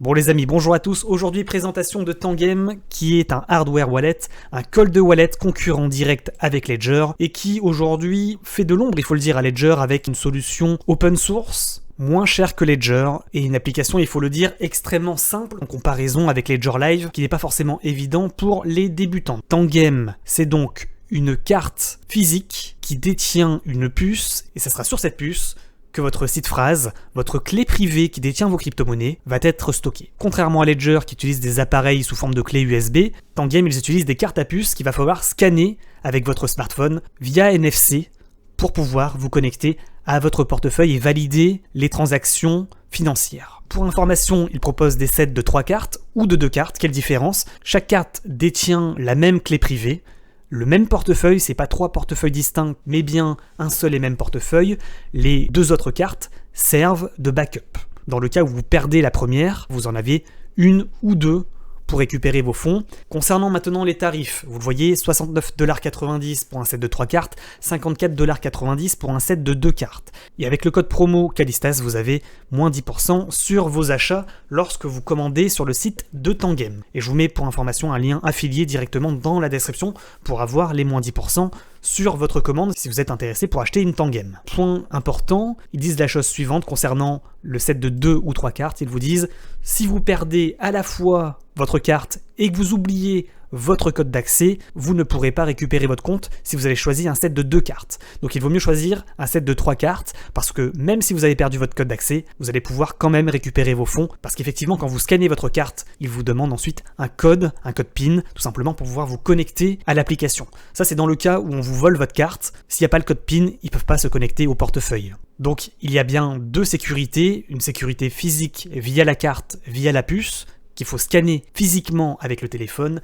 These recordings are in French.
Bon les amis, bonjour à tous. Aujourd'hui, présentation de Tangem, qui est un hardware wallet, un cold wallet concurrent direct avec Ledger, et qui aujourd'hui fait de l'ombre, il faut le dire, à Ledger avec une solution open source, moins chère que Ledger, et une application, il faut le dire, extrêmement simple en comparaison avec Ledger Live, qui n'est pas forcément évident pour les débutants. Tangem, c'est donc une carte physique qui détient une puce, et ça sera sur cette puce que votre seed phrase, votre clé privée qui détient vos crypto-monnaies, va être stockée. Contrairement à Ledger qui utilise des appareils sous forme de clé USB, Tangem ils utilisent des cartes à puce qu'il va falloir scanner avec votre smartphone via NFC pour pouvoir vous connecter à votre portefeuille et valider les transactions financières. Pour information, ils proposent des sets de 3 cartes ou de 2 cartes. Quelle différence? Chaque carte détient la même clé privée. Le même portefeuille, c'est pas 3 portefeuilles distincts, mais bien un seul et même portefeuille. Les 2 autres cartes servent de backup. Dans le cas où vous perdez la première, vous en avez une ou 2 pour récupérer vos fonds. Concernant maintenant les tarifs, vous le voyez, 69,90$ pour un set de 3 cartes, 54,90$ pour un set de 2 cartes. Et avec le code promo Calistas, vous avez moins 10% sur vos achats lorsque vous commandez sur le site de Tangem. Et je vous mets pour information un lien affilié directement dans la description pour avoir les moins 10% sur votre commande si vous êtes intéressé pour acheter une Tangem. Point important, ils disent la chose suivante concernant le set de 2 ou 3 cartes, ils vous disent si vous perdez à la fois votre carte et que vous oubliez votre code d'accès, vous ne pourrez pas récupérer votre compte si vous avez choisi un set de 2 cartes. Donc il vaut mieux choisir un set de 3 cartes parce que même si vous avez perdu votre code d'accès, vous allez pouvoir quand même récupérer vos fonds parce qu'effectivement quand vous scannez votre carte, il vous demande ensuite un code PIN, tout simplement pour pouvoir vous connecter à l'application. Ça c'est dans le cas où on vous vole votre carte, s'il n'y a pas le code PIN, ils ne peuvent pas se connecter au portefeuille. Donc il y a bien 2 sécurités, une sécurité physique via la carte, via la puce, qu'il faut scanner physiquement avec le téléphone,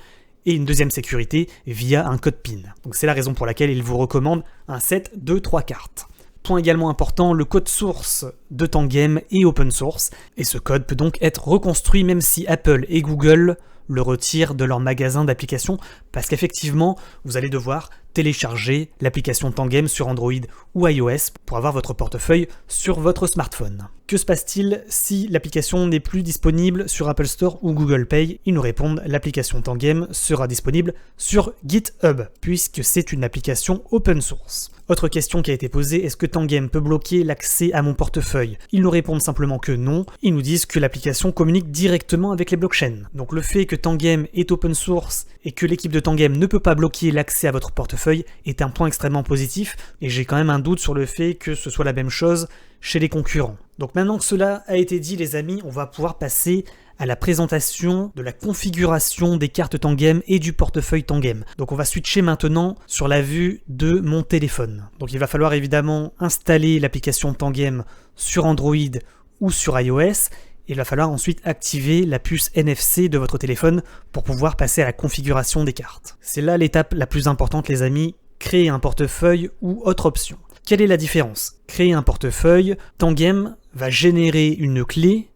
et une deuxième sécurité via un code PIN. Donc c'est la raison pour laquelle il vous recommande un set de 3 cartes. Point également important, le code source de Tangem est open source, et ce code peut donc être reconstruit même si Apple et Google le retirent de leur magasin d'applications, parce qu'effectivement, vous allez devoir télécharger l'application Tangem sur Android ou iOS pour avoir votre portefeuille sur votre smartphone. Que se passe-t-il si l'application n'est plus disponible sur Apple Store ou Google Pay? Ils nous répondent, l'application Tangem sera disponible sur GitHub, puisque c'est une application open source. Autre question qui a été posée, est-ce que Tangem peut bloquer l'accès à mon portefeuille? Ils nous répondent simplement que non, ils nous disent que l'application communique directement avec les blockchains. Donc le fait que Tangem est open source et que l'équipe de Tangem ne peut pas bloquer l'accès à votre portefeuille est un point extrêmement positif, et j'ai quand même un doute sur le fait que ce soit la même chose chez les concurrents. Donc maintenant que cela a été dit les amis, on va pouvoir passer à la présentation de la configuration des cartes Tangem et du portefeuille Tangem. Donc on va switcher maintenant sur la vue de mon téléphone. Donc il va falloir évidemment installer l'application Tangem sur Android ou sur iOS, et il va falloir ensuite activer la puce NFC de votre téléphone pour pouvoir passer à la configuration des cartes. C'est là l'étape la plus importante les amis, créer un portefeuille ou autre option. Quelle est la différence? Créer un portefeuille, Tangem va générer une clé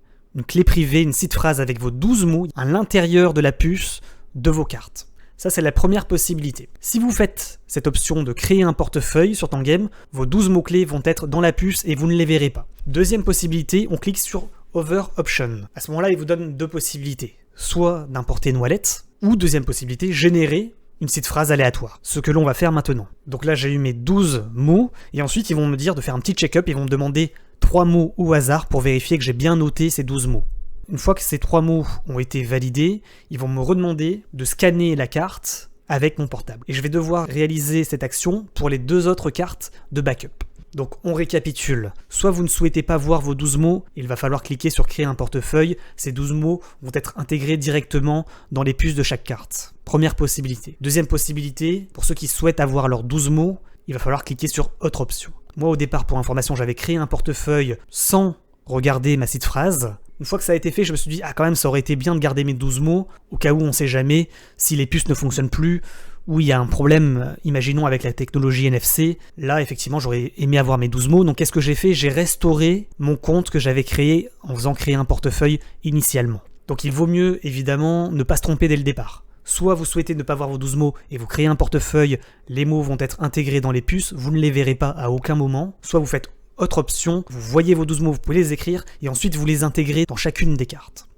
privée, une seed phrase avec vos 12 mots à l'intérieur de la puce de vos cartes. Ça, c'est la première possibilité. Si vous faites cette option de créer un portefeuille sur Tangem, vos 12 mots-clés vont être dans la puce et vous ne les verrez pas. Deuxième possibilité, on clique sur Over Option. À ce moment-là, il vous donne 2 possibilités. Soit d'importer une wallet, ou deuxième possibilité, générer une seed phrase aléatoire, ce que l'on va faire maintenant. Donc là j'ai eu mes 12 mots, et ensuite ils vont me dire de faire un petit check-up, ils vont me demander 3 mots au hasard pour vérifier que j'ai bien noté ces 12 mots. Une fois que ces 3 mots ont été validés, ils vont me redemander de scanner la carte avec mon portable. Et je vais devoir réaliser cette action pour les 2 autres cartes de backup. Donc on récapitule, soit vous ne souhaitez pas voir vos 12 mots, il va falloir cliquer sur créer un portefeuille, ces 12 mots vont être intégrés directement dans les puces de chaque carte. Première possibilité. Deuxième possibilité, pour ceux qui souhaitent avoir leurs 12 mots, il va falloir cliquer sur autre option. Moi au départ pour information j'avais créé un portefeuille sans regarder ma seed phrase. Une fois que ça a été fait, je me suis dit quand même ça aurait été bien de garder mes 12 mots, au cas où on sait jamais, si les puces ne fonctionnent plus, où il y a un problème, imaginons avec la technologie NFC, là effectivement j'aurais aimé avoir mes 12 mots, donc qu'est-ce que j'ai fait? J'ai restauré mon compte que j'avais créé en faisant créer un portefeuille initialement. Donc il vaut mieux évidemment ne pas se tromper dès le départ. Soit vous souhaitez ne pas voir vos 12 mots et vous créez un portefeuille, les mots vont être intégrés dans les puces, vous ne les verrez pas à aucun moment, soit vous faites autre option, vous voyez vos 12 mots, vous pouvez les écrire et ensuite vous les intégrez dans chacune des cartes.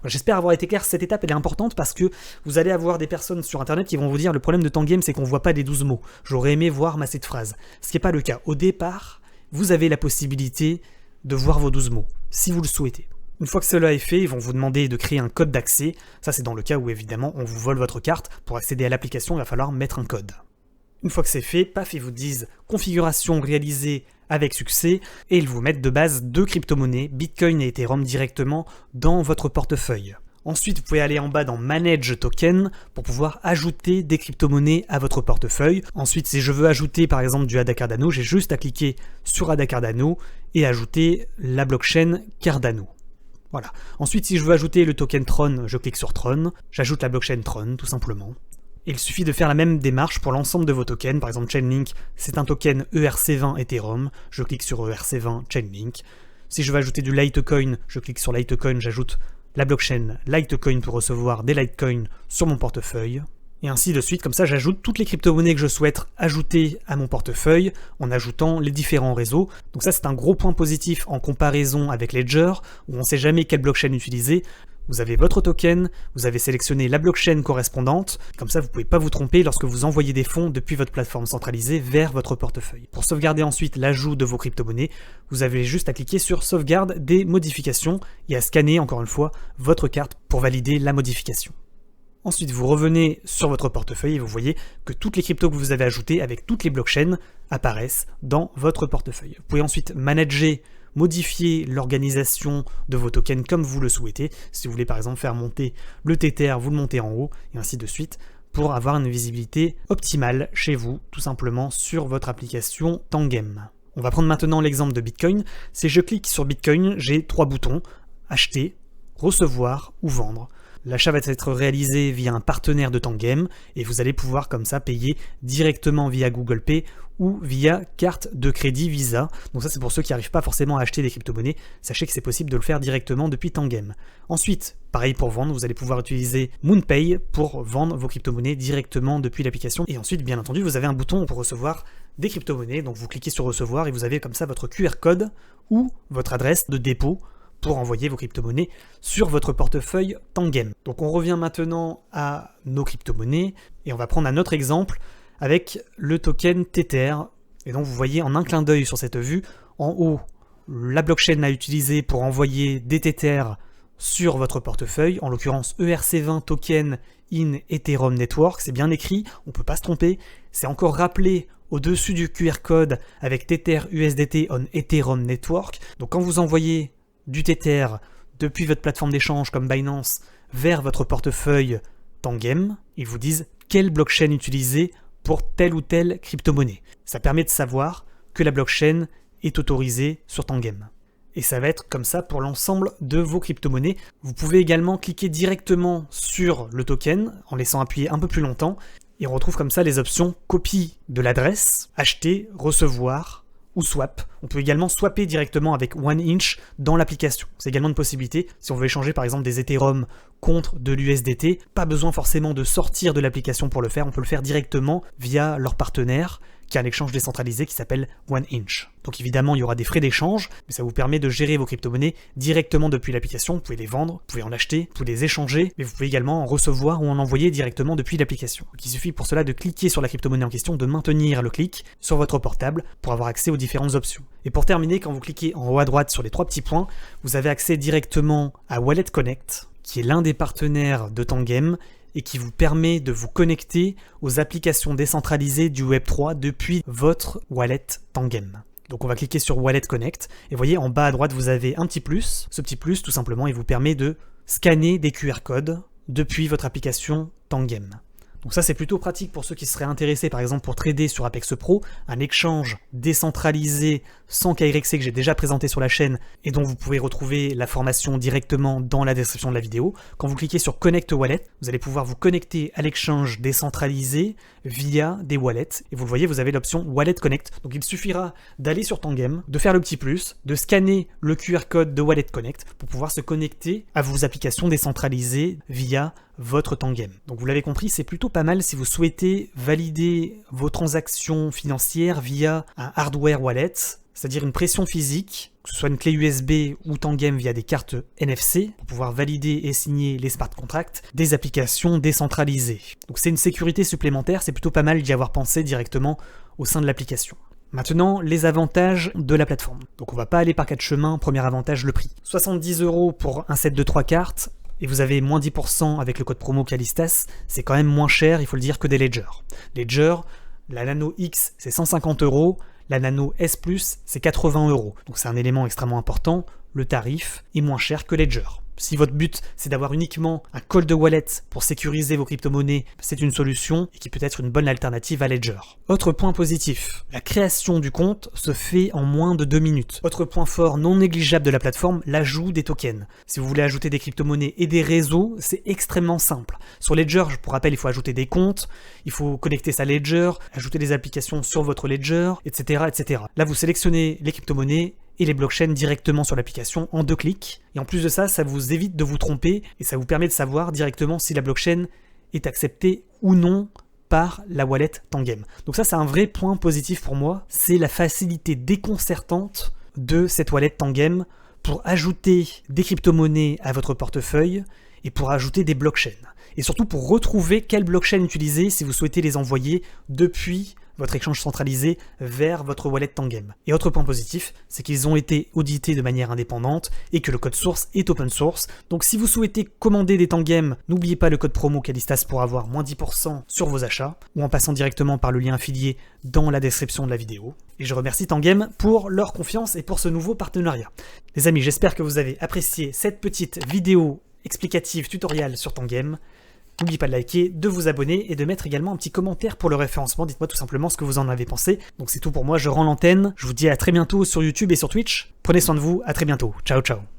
J'espère avoir été clair, cette étape elle est importante parce que vous allez avoir des personnes sur internet qui vont vous dire le problème de Tangame c'est qu'on voit pas les 12 mots. J'aurais aimé voir masser de phrases. Ce qui n'est pas le cas. Au départ, vous avez la possibilité de voir vos 12 mots, si vous le souhaitez. Une fois que cela est fait, ils vont vous demander de créer un code d'accès. Ça c'est dans le cas où évidemment on vous vole votre carte. Pour accéder à l'application, il va falloir mettre un code. Une fois que c'est fait, paf, ils vous disent configuration réalisée avec succès et ils vous mettent de base 2 crypto-monnaies, Bitcoin et Ethereum directement dans votre portefeuille. Ensuite, vous pouvez aller en bas dans Manage Token pour pouvoir ajouter des crypto-monnaies à votre portefeuille. Ensuite, si je veux ajouter par exemple du ADA Cardano, j'ai juste à cliquer sur ADA Cardano et ajouter la blockchain Cardano. Voilà. Ensuite, si je veux ajouter le token Tron, je clique sur Tron, j'ajoute la blockchain Tron tout simplement. Et il suffit de faire la même démarche pour l'ensemble de vos tokens. Par exemple, Chainlink, c'est un token ERC20 Ethereum. Je clique sur ERC20 Chainlink. Si je veux ajouter du Litecoin, je clique sur Litecoin, j'ajoute la blockchain Litecoin pour recevoir des Litecoins sur mon portefeuille. Et ainsi de suite, comme ça j'ajoute toutes les crypto-monnaies que je souhaite ajouter à mon portefeuille en ajoutant les différents réseaux. Donc ça c'est un gros point positif en comparaison avec Ledger, où on ne sait jamais quelle blockchain utiliser. Vous avez votre token, vous avez sélectionné la blockchain correspondante, comme ça vous ne pouvez pas vous tromper lorsque vous envoyez des fonds depuis votre plateforme centralisée vers votre portefeuille. Pour sauvegarder ensuite l'ajout de vos crypto-monnaies, vous avez juste à cliquer sur sauvegarde des modifications et à scanner encore une fois votre carte pour valider la modification. Ensuite, vous revenez sur votre portefeuille et vous voyez que toutes les cryptos que vous avez ajoutées avec toutes les blockchains apparaissent dans votre portefeuille. Vous pouvez ensuite modifier l'organisation de vos tokens comme vous le souhaitez. Si vous voulez par exemple faire monter le Tether, vous le montez en haut, et ainsi de suite, pour avoir une visibilité optimale chez vous, tout simplement sur votre application Tangame. On va prendre maintenant l'exemple de Bitcoin. Si je clique sur Bitcoin, j'ai 3 boutons, acheter, recevoir ou vendre. L'achat va être réalisé via un partenaire de Tangame et vous allez pouvoir comme ça payer directement via Google Pay ou via carte de crédit Visa. Donc ça c'est pour ceux qui n'arrivent pas forcément à acheter des crypto-monnaies, sachez que c'est possible de le faire directement depuis Tangame. Ensuite, pareil pour vendre, vous allez pouvoir utiliser MoonPay pour vendre vos crypto-monnaies directement depuis l'application. Et ensuite, bien entendu, vous avez un bouton pour recevoir des crypto-monnaies, donc vous cliquez sur recevoir et vous avez comme ça votre QR code ou votre adresse de dépôt pour envoyer vos crypto-monnaies sur votre portefeuille Tangame. Donc on revient maintenant à nos crypto-monnaies et on va prendre un autre exemple avec le token Tether. Et donc vous voyez en un clin d'œil sur cette vue, en haut, la blockchain à utiliser pour envoyer des Tether sur votre portefeuille, en l'occurrence ERC20 token in Ethereum Network, c'est bien écrit, on ne peut pas se tromper, c'est encore rappelé au-dessus du QR code avec Tether USDT on Ethereum Network. Donc quand vous envoyez du Tether depuis votre plateforme d'échange comme Binance vers votre portefeuille Tangame, ils vous disent quelle blockchain utiliser pour telle ou telle crypto-monnaie. Ça permet de savoir que la blockchain est autorisée sur Tangame. Et ça va être comme ça pour l'ensemble de vos crypto-monnaies. Vous pouvez également cliquer directement sur le token en laissant appuyer un peu plus longtemps et on retrouve comme ça les options copie de l'adresse, acheter, recevoir ou swap. On peut également swapper directement avec OneInch dans l'application. C'est également une possibilité si on veut échanger par exemple des Ethereum contre de l'USDT. Pas besoin forcément de sortir de l'application pour le faire, on peut le faire directement via leur partenaire qui a un échange décentralisé qui s'appelle OneInch. Donc évidemment, il y aura des frais d'échange, mais ça vous permet de gérer vos crypto-monnaies directement depuis l'application. Vous pouvez les vendre, vous pouvez en acheter, vous pouvez les échanger, mais vous pouvez également en recevoir ou en envoyer directement depuis l'application. Donc il suffit pour cela de cliquer sur la crypto-monnaie en question, de maintenir le clic sur votre portable pour avoir accès aux différentes options. Et pour terminer, quand vous cliquez en haut à droite sur les 3 petits points, vous avez accès directement à Wallet Connect, qui est l'un des partenaires de Tangame, et qui vous permet de vous connecter aux applications décentralisées du Web3 depuis votre wallet Tangame. Donc on va cliquer sur Wallet Connect, et vous voyez en bas à droite vous avez un petit plus. Ce petit plus tout simplement il vous permet de scanner des QR codes depuis votre application Tangame. Donc ça c'est plutôt pratique pour ceux qui seraient intéressés par exemple pour trader sur Apex Pro, un échange décentralisé sans KYC que j'ai déjà présenté sur la chaîne et dont vous pouvez retrouver la formation directement dans la description de la vidéo. Quand vous cliquez sur Connect Wallet, vous allez pouvoir vous connecter à l'échange décentralisé via des wallets et vous le voyez, vous avez l'option Wallet Connect. Donc il suffira d'aller sur Tangame, de faire le petit plus, de scanner le QR code de Wallet Connect pour pouvoir se connecter à vos applications décentralisées via votre Tangame. Donc vous l'avez compris, c'est plutôt pas mal si vous souhaitez valider vos transactions financières via un hardware wallet, c'est-à-dire une pression physique que ce soit une clé USB ou Tangem via des cartes NFC, pour pouvoir valider et signer les smart contracts, des applications décentralisées. Donc c'est une sécurité supplémentaire, c'est plutôt pas mal d'y avoir pensé directement au sein de l'application. Maintenant, les avantages de la plateforme. Donc on va pas aller par 4 chemins, premier avantage, le prix. 70 € pour un set de 3 cartes, et vous avez moins 10% avec le code promo Callistas, c'est quand même moins cher, il faut le dire, que des Ledger. Ledger, la Nano X, c'est 150 €, la Nano S+, c'est 80 €. Donc c'est un élément extrêmement important, le tarif est moins cher que Ledger. Si votre but c'est d'avoir uniquement un cold wallet pour sécuriser vos crypto-monnaies, c'est une solution et qui peut être une bonne alternative à Ledger. Autre point positif, la création du compte se fait en moins de 2 minutes. Autre point fort non négligeable de la plateforme, l'ajout des tokens. Si vous voulez ajouter des crypto-monnaies et des réseaux, c'est extrêmement simple. Sur Ledger, pour rappel, il faut ajouter des comptes, il faut connecter sa Ledger, ajouter des applications sur votre Ledger, etc., etc. Là, vous sélectionnez les crypto-monnaies et les blockchains directement sur l'application en 2 clics. Et en plus de ça, ça vous évite de vous tromper et ça vous permet de savoir directement si la blockchain est acceptée ou non par la wallet Tangem. Donc ça, c'est un vrai point positif pour moi, c'est la facilité déconcertante de cette wallet Tangem pour ajouter des crypto-monnaies à votre portefeuille et pour ajouter des blockchains. Et surtout pour retrouver quelle blockchain utiliser si vous souhaitez les envoyer depuis votre échange centralisé vers votre wallet Tangem. Et autre point positif, c'est qu'ils ont été audités de manière indépendante et que le code source est open source. Donc si vous souhaitez commander des Tangem, n'oubliez pas le code promo Callistas pour avoir moins 10% sur vos achats, ou en passant directement par le lien affilié dans la description de la vidéo. Et je remercie Tangem pour leur confiance et pour ce nouveau partenariat. Les amis, j'espère que vous avez apprécié cette petite vidéo explicative tutoriel sur Tangem. N'oubliez pas de liker, de vous abonner et de mettre également un petit commentaire pour le référencement. Dites-moi tout simplement ce que vous en avez pensé. Donc c'est tout pour moi, je rends l'antenne. Je vous dis à très bientôt sur YouTube et sur Twitch. Prenez soin de vous, à très bientôt. Ciao ciao.